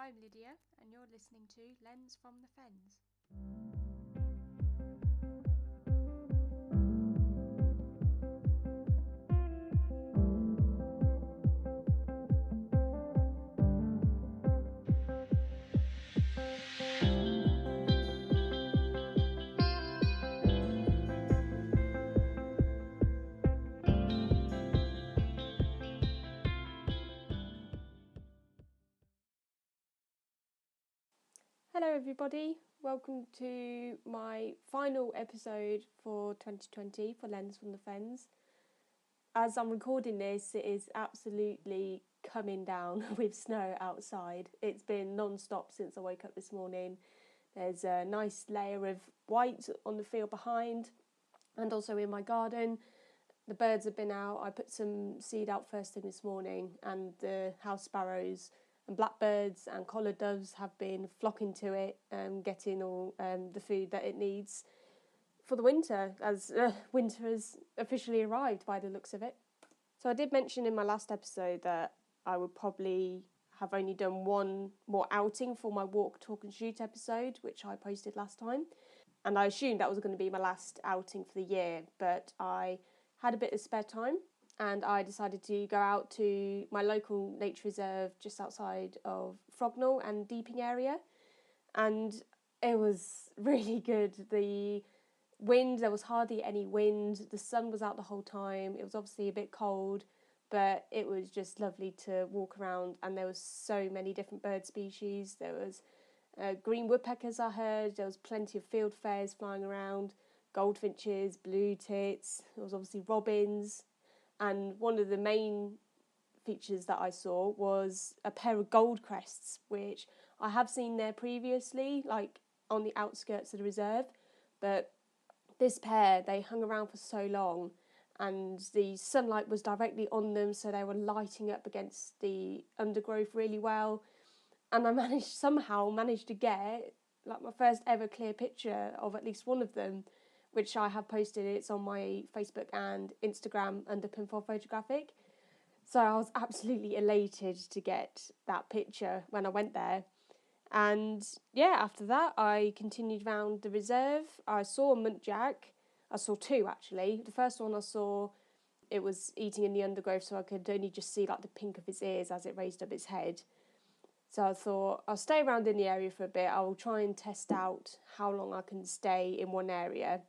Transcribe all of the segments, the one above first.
I'm Lydia, and you're listening to Lens from the Fens. Hello everybody, welcome to my final episode for 2020 for Lens from the Fens. As I'm recording this, it is absolutely coming down with snow outside. It's been non-stop since I woke up this morning. There's a nice layer of white on the field behind and also in my garden. The birds have been out. I put some seed out first thing this morning, and the house sparrows and blackbirds and collared doves have been flocking to it and getting all the food that it needs for the winter, as winter has officially arrived by the looks of it. So I did mention in my last episode that I would probably have only done one more outing for my walk, talk and shoot episode, which I posted last time. And I assumed that was going to be my last outing for the year, but I had a bit of spare time and I decided to go out to my local nature reserve just outside of Frognall and Deeping area, and it was really good. The wind, there was hardly any wind, the sun was out the whole time. It was obviously a bit cold, but it was just lovely to walk around, and there was so many different bird species. There was green woodpeckers I heard, there was plenty of fieldfares flying around, goldfinches, blue tits, there was obviously robins, and one of the main features that I saw was a pair of goldcrests, which I have seen there previously, like on the outskirts of the reserve, but this pair, they hung around for so long and the sunlight was directly on them, so they were lighting up against the undergrowth really well, and I somehow managed to get like my first ever clear picture of at least one of them, which I have posted. It's on my Facebook and Instagram under Pinfall Photographic. So I was absolutely elated to get that picture when I went there. And yeah, after that I continued round the reserve. I saw a muntjac. I saw two actually. The first one I saw, it was eating in the undergrowth, so I could only just see like the pink of its ears as it raised up its head. So I thought I'll stay around in the area for a bit. I will try and test out how long I can stay in one area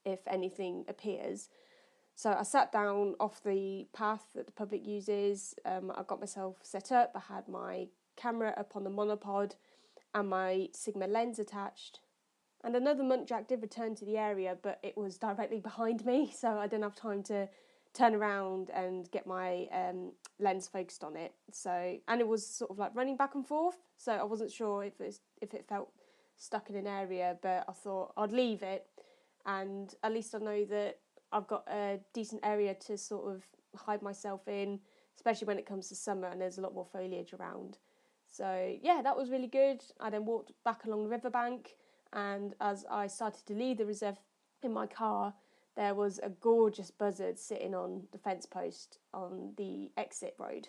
if anything appears. So I sat down off the path that the public uses. I got myself set up. I had my camera up on the monopod and my Sigma lens attached. And another muntjac did return to the area, but it was directly behind me, so I didn't have time to turn around and get my lens focused on it. So, and it was sort of like running back and forth, so I wasn't sure if it felt stuck in an area, but I thought I'd leave it, and at least I know that I've got a decent area to sort of hide myself in, especially when it comes to summer and there's a lot more foliage around. So yeah, that was really good. I then walked back along the riverbank, and as I started to leave the reserve in my car, there was a gorgeous buzzard sitting on the fence post on the exit road.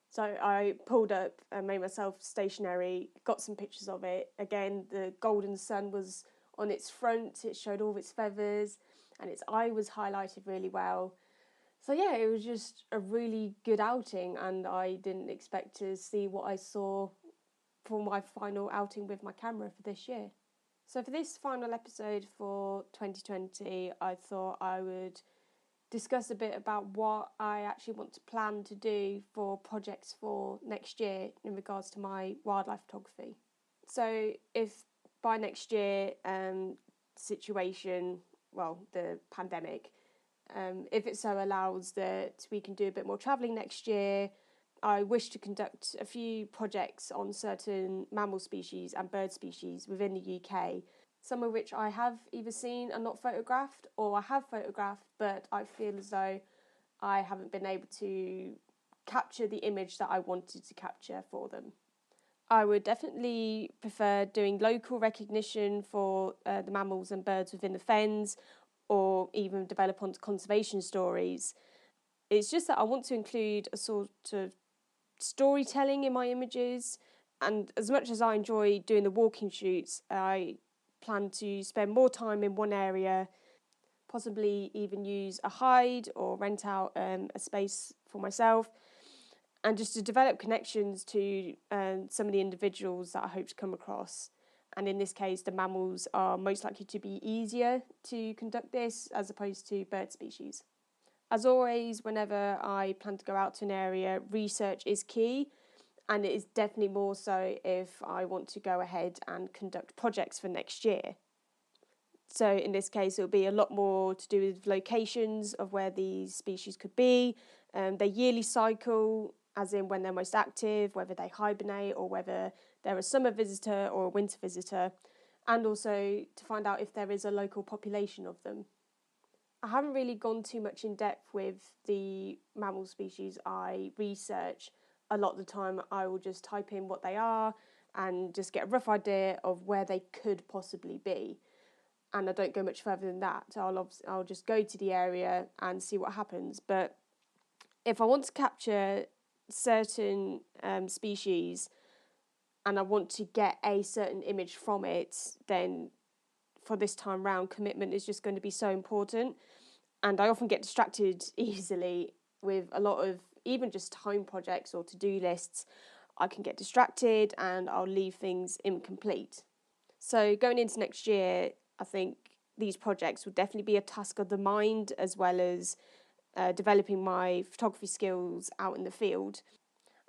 So I pulled up and made myself stationary, got some pictures of it. Again, the golden sun was on its front, it showed all of its feathers, and its eye was highlighted really well. So yeah, it was just a really good outing, and I didn't expect to see what I saw for my final outing with my camera for this year. So for this final episode for 2020, I thought I would discuss a bit about what I actually want to plan to do for projects for next year in regards to my wildlife photography. So if by next year, situation, well, the pandemic, if it so allows that we can do a bit more travelling next year, I wish to conduct a few projects on certain mammal species and bird species within the UK, some of which I have either seen and not photographed, or I have photographed but I feel as though I haven't been able to capture the image that I wanted to capture for them. I would definitely prefer doing local recognition for the mammals and birds within the fens, or even develop onto conservation stories. It's just that I want to include a sort of storytelling in my images, And as much as I enjoy doing the walking shoots, I plan to spend more time in one area, possibly even use a hide or rent out a space for myself, and just to develop connections to some of the individuals that I hope to come across. And in this case, the mammals are most likely to be easier to conduct this as opposed to bird species. As always, whenever I plan to go out to an area, research is key, and it is definitely more so if I want to go ahead and conduct projects for next year. So in this case, it'll be a lot more to do with locations of where these species could be, their yearly cycle, as in when they're most active, whether they hibernate or whether they're a summer visitor or a winter visitor, and also to find out if there is a local population of them. I haven't really gone too much in depth with the mammal species I research. A lot of the time I will just type in what they are and just get a rough idea of where they could possibly be. And I don't go much further than that. I'll just go to the area and see what happens. But if I want to capture certain species and I want to get a certain image from it, then for this time round, commitment is just going to be so important. And I often get distracted easily with a lot of even just home projects or to-do lists. I can get distracted and I'll leave things incomplete. So going into next year, I think these projects will definitely be a task of the mind, as well as developing my photography skills out in the field.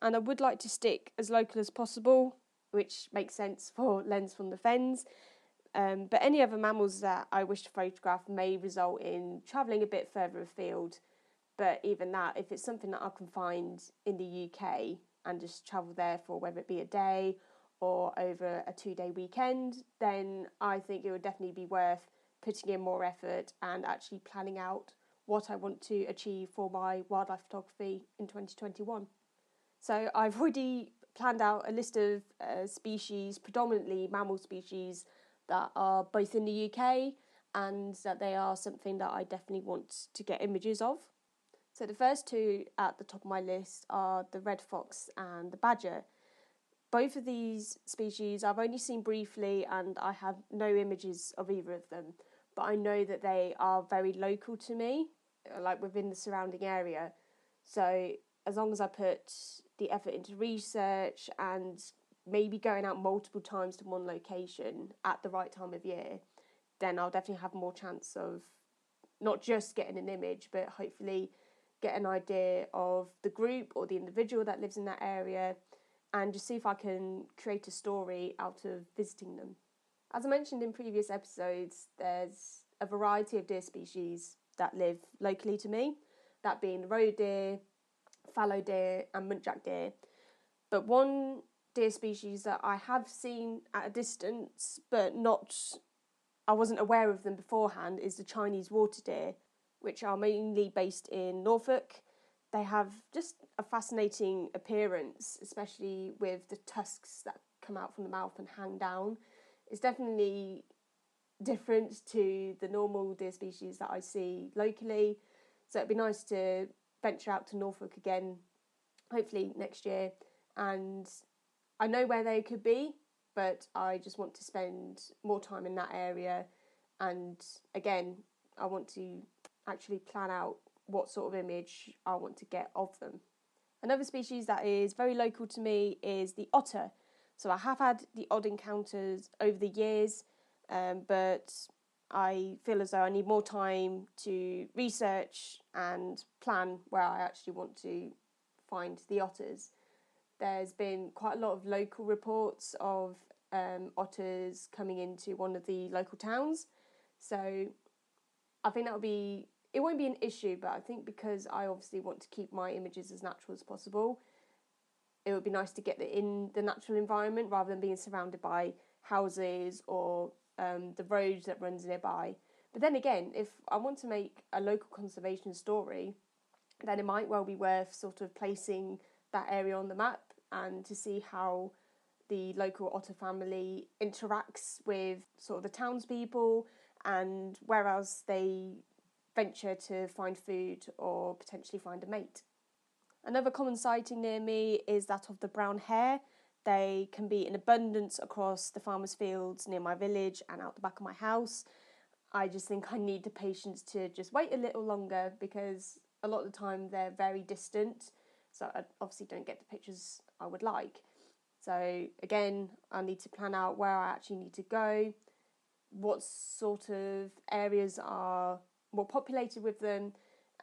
And I would like to stick as local as possible, which makes sense for Lens from the Fens. But any other mammals that I wish to photograph may result in travelling a bit further afield. But even that, if it's something that I can find in the UK and just travel there for whether it be a day or over a 2-day weekend, then I think it would definitely be worth putting in more effort and actually planning out what I want to achieve for my wildlife photography in 2021. So I've already planned out a list of species, predominantly mammal species, that are both in the UK and that they are something that I definitely want to get images of. So the first two at the top of my list are the red fox and the badger. Both of these species I've only seen briefly and I have no images of either of them, but I know that they are very local to me, like within the surrounding area. So as long as I put the effort into research and maybe going out multiple times to one location at the right time of year, then I'll definitely have more chance of not just getting an image, but hopefully get an idea of the group or the individual that lives in that area, and just see if I can create a story out of visiting them. As I mentioned in previous episodes, there's a variety of deer species that live locally to me, that being the roe deer, fallow deer and muntjac deer. But one deer species that I have seen at a distance but I wasn't aware of them beforehand is the Chinese water deer, which are mainly based in Norfolk. They have just a fascinating appearance, especially with the tusks that come out from the mouth and hang down. It's definitely different to the normal deer species that I see locally. So it'd be nice to venture out to Norfolk again, hopefully next year. And I know where they could be, but I just want to spend more time in that area. And again, I want to actually plan out what sort of image I want to get of them. Another species that is very local to me is the otter. So I have had the odd encounters over the years, but I feel as though I need more time to research and plan where I actually want to find the otters. There's been quite a lot of local reports of otters coming into one of the local towns. So I think it won't be an issue, but I think because I obviously want to keep my images as natural as possible, it would be nice to get in the natural environment rather than being surrounded by houses or the road that runs nearby. But then again, if I want to make a local conservation story, then it might well be worth sort of placing that area on the map and to see how the local otter family interacts with sort of the townspeople and where else they venture to find food or potentially find a mate. Another common sighting near me is that of the brown hare. They can be in abundance across the farmers' fields near my village and out the back of my house. I just think I need the patience to just wait a little longer because a lot of the time they're very distant, so I obviously don't get the pictures I would like. So again, I need to plan out where I actually need to go, what sort of areas are more populated with them,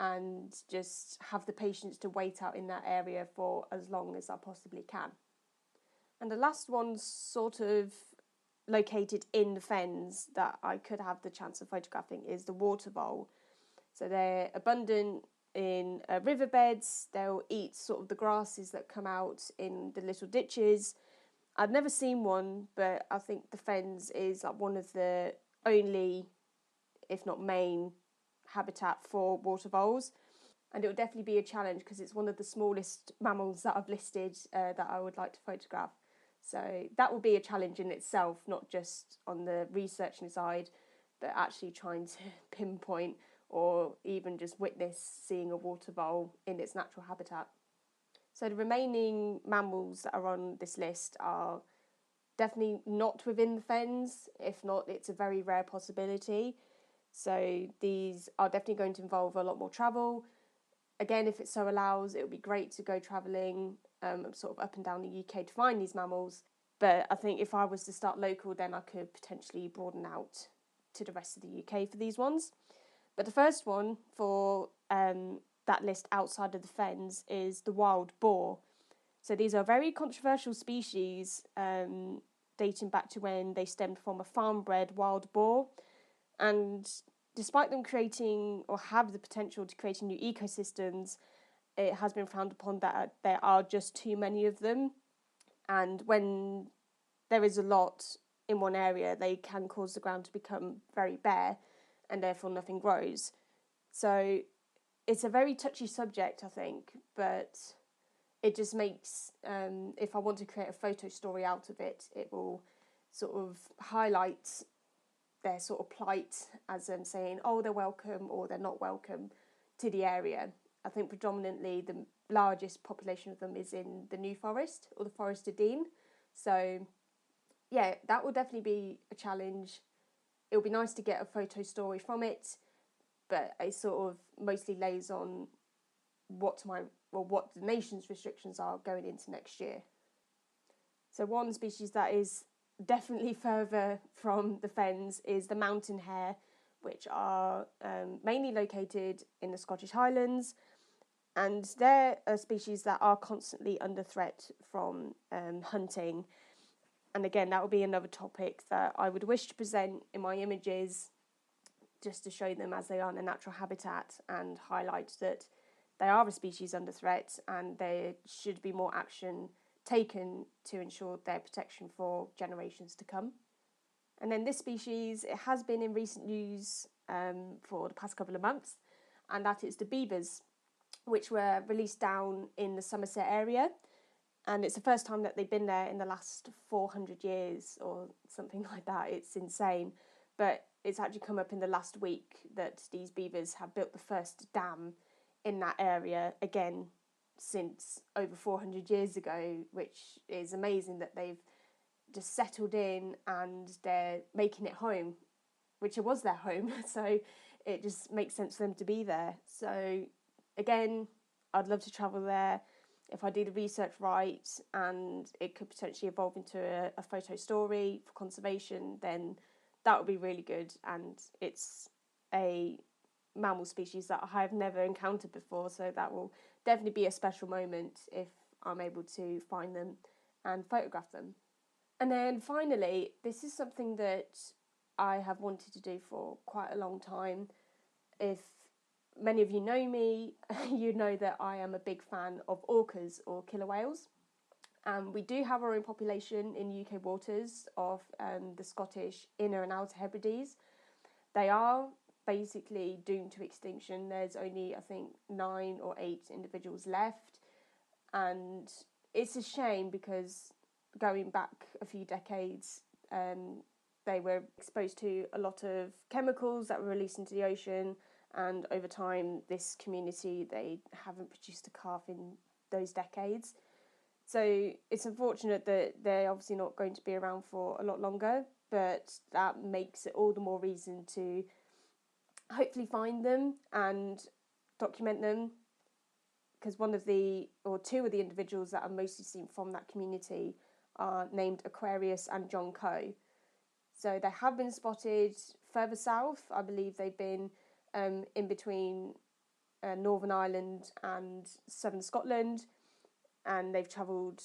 and just have the patience to wait out in that area for as long as I possibly can. And the last one's sort of located in the fens that I could have the chance of photographing is the water vole. So they're abundant in riverbeds. They'll eat sort of the grasses that come out in the little ditches. I've never seen one, but I think the fens is like one of the only, if not main, habitat for water voles. And it will definitely be a challenge because it's one of the smallest mammals that I've listed that I would like to photograph. So that will be a challenge in itself, not just on the researching side, but actually trying to pinpoint or even just witness seeing a water vole in its natural habitat. So the remaining mammals that are on this list are definitely not within the fens. If not, it's a very rare possibility. So these are definitely going to involve a lot more travel. Again, if it so allows, it would be great to go travelling sort of up and down the UK to find these mammals. But I think if I was to start local, then I could potentially broaden out to the rest of the UK for these ones. But the first one for that list outside of the fens is the wild boar. So these are very controversial species dating back to when they stemmed from a farm-bred wild boar. And despite them creating or have the potential to create new ecosystems, it has been frowned upon that there are just too many of them. And when there is a lot in one area, they can cause the ground to become very bare and therefore nothing grows. So it's a very touchy subject, I think, but it just makes, if I want to create a photo story out of it, it will sort of highlight their sort of plight as them saying, oh, they're welcome or they're not welcome to the area. I think predominantly the largest population of them is in the New Forest or the Forest of Dean. So yeah, that will definitely be a challenge. It will be nice to get a photo story from it, but it sort of mostly lays on what the nation's restrictions are going into next year. So one species that is definitely further from the fens is the mountain hare, which are mainly located in the Scottish Highlands, and they're a species that are constantly under threat from hunting. And again, that would be another topic that I would wish to present in my images, just to show them as they are in their natural habitat and highlight that they are a species under threat and there should be more action taken to ensure their protection for generations to come. And then this species, it has been in recent news for the past couple of months, and that is the beavers, which were released down in the Somerset area. And it's the first time that they've been there in the last 400 years or something like that. It's insane. But it's actually come up in the last week that these beavers have built the first dam in that area, again, since over 400 years ago, which is amazing that they've just settled in and they're making it home, which it was their home. So it just makes sense for them to be there. So again, I'd love to travel there. If I do the research right and it could potentially evolve into a photo story for conservation, then that would be really good. And it's a mammal species that I have never encountered before, so that will definitely be a special moment if I'm able to find them and photograph them. And then finally, this is something that I have wanted to do for quite a long time. If many of you know me, you know that I am a big fan of orcas or killer whales. We do have our own population in UK waters of the Scottish Inner and Outer Hebrides. They are basically doomed to extinction. There's only, I think, 9 or 8 individuals left. And it's a shame because going back a few decades, they were exposed to a lot of chemicals that were released into the ocean. And over time, this community, they haven't produced a calf in those decades. So it's unfortunate that they're obviously not going to be around for a lot longer, but that makes it all the more reason to hopefully find them and document them, because two of the individuals that are mostly seen from that community are named Aquarius and John Coe. So they have been spotted further south. I believe they've been in between Northern Ireland and southern Scotland, and they've travelled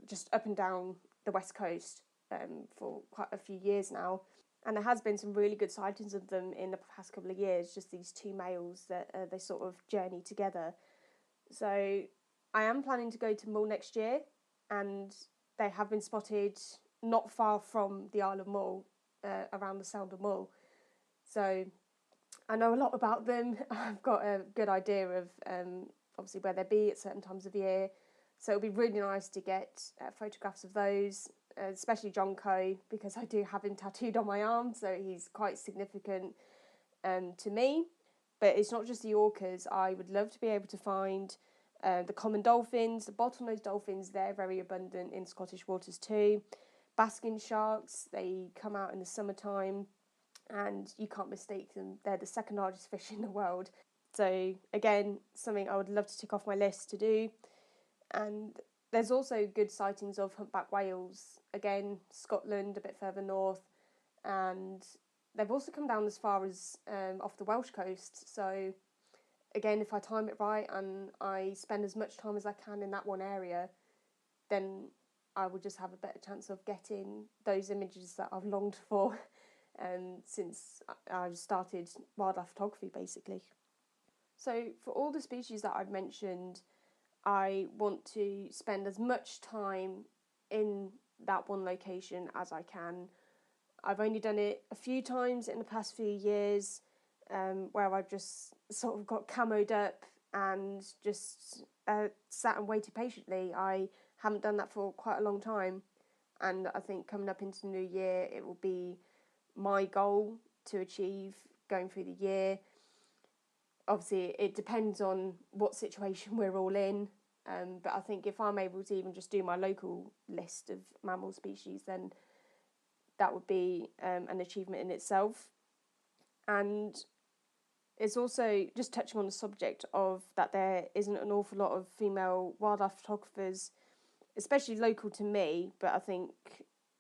just up and down the west coast for quite a few years now. And there has been some really good sightings of them in the past couple of years, just these two males that they sort of journey together. So I am planning to go to Mull next year, and they have been spotted not far from the Isle of Mull, around the Sound of Mull. So I know a lot about them. I've got a good idea of obviously where they'll be at certain times of year. So it'll be really nice to get photographs of those, especially John Coe, because I do have him tattooed on my arm, so he's quite significant to me. But it's not just the orcas. I would love to be able to find the common dolphins, the bottlenose dolphins. They're very abundant in Scottish waters too. Basking sharks, they come out in the summertime, and you can't mistake them. They're the second largest fish in the world. So again, something I would love to tick off my list to do. And there's also good sightings of humpback whales, again, Scotland, a bit further north, and they've also come down as far as off the Welsh coast. So again, if I time it right and I spend as much time as I can in that one area, then I will just have a better chance of getting those images that I've longed for since I started wildlife photography, basically. So for all the species that I've mentioned, I want to spend as much time in that one location as I can. I've only done it a few times in the past few years, where I've just sort of got camoed up and just sat and waited patiently. I haven't done that for quite a long time, and I think coming up into the new year, it will be my goal to achieve going through the year. Obviously, it depends on what situation we're all in, but I think if I'm able to even just do my local list of mammal species, then that would be an achievement in itself. And it's also just touching on the subject of that there isn't an awful lot of female wildlife photographers, especially local to me, but I think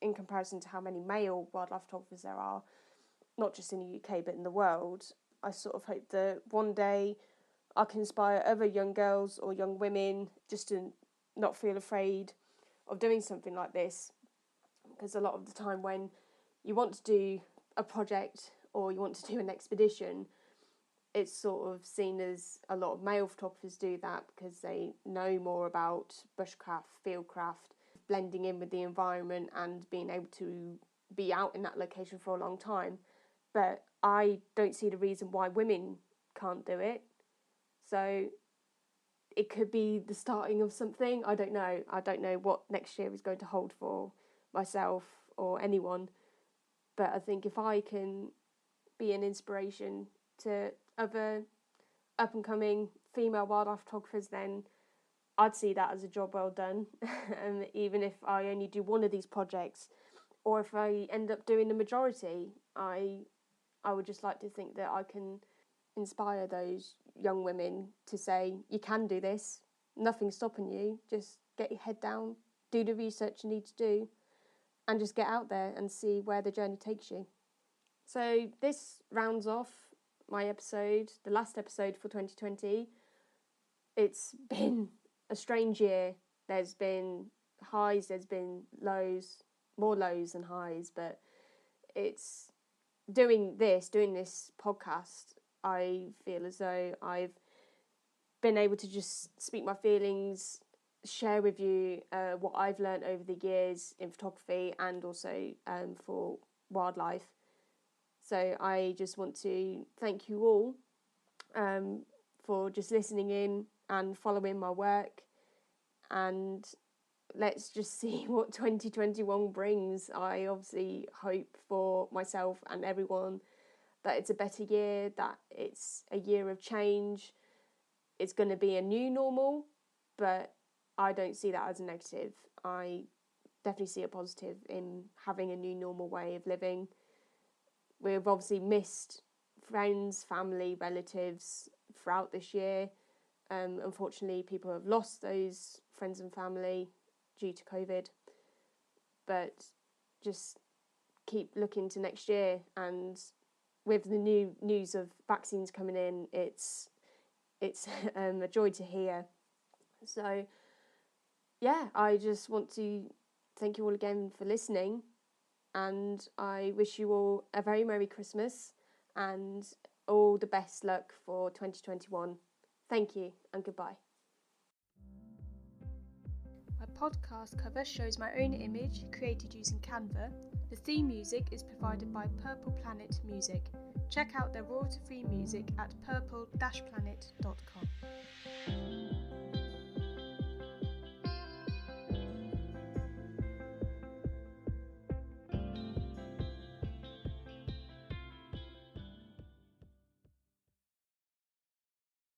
in comparison to how many male wildlife photographers there are, not just in the UK but in the world, I sort of hope that one day I can inspire other young girls or young women just to not feel afraid of doing something like this. Because a lot of the time when you want to do a project or you want to do an expedition, it's sort of seen as a lot of male photographers do that because they know more about bushcraft, fieldcraft, blending in with the environment and being able to be out in that location for a long time. But I don't see the reason why women can't do it. So it could be the starting of something. I don't know. I don't know what next year is going to hold for myself or anyone. But I think if I can be an inspiration to other up-and-coming female wildlife photographers, then I'd see that as a job well done. And even if I only do one of these projects, or if I end up doing the majority, I would just like to think that I can inspire those young women to say, you can do this, nothing's stopping you, just get your head down, do the research you need to do, and just get out there and see where the journey takes you. So this rounds off my episode, the last episode for 2020. It's been a strange year. There's been highs, there's been lows, more lows than highs, but it's doing this podcast, I feel as though I've been able to just speak my feelings, share with you what I've learned over the years in photography and also for wildlife. So I just want to thank you all for just listening in and following my work, and let's just see what 2021 brings. I obviously hope for myself and everyone that it's a better year, that it's a year of change. It's going to be a new normal, but I don't see that as a negative. I definitely see a positive in having a new normal way of living. We've obviously missed friends, family, relatives throughout this year. Unfortunately, people have lost those friends and family due to COVID. But just keep looking to next year, and with the new news of vaccines coming in, it's a joy to hear. So yeah, I just want to thank you all again for listening, and I wish you all a very Merry Christmas and all the best luck for 2021. Thank you and goodbye. My podcast cover shows my own image created using Canva. The theme music is provided by Purple Planet Music. Check out their royalty-free music at purple-planet.com.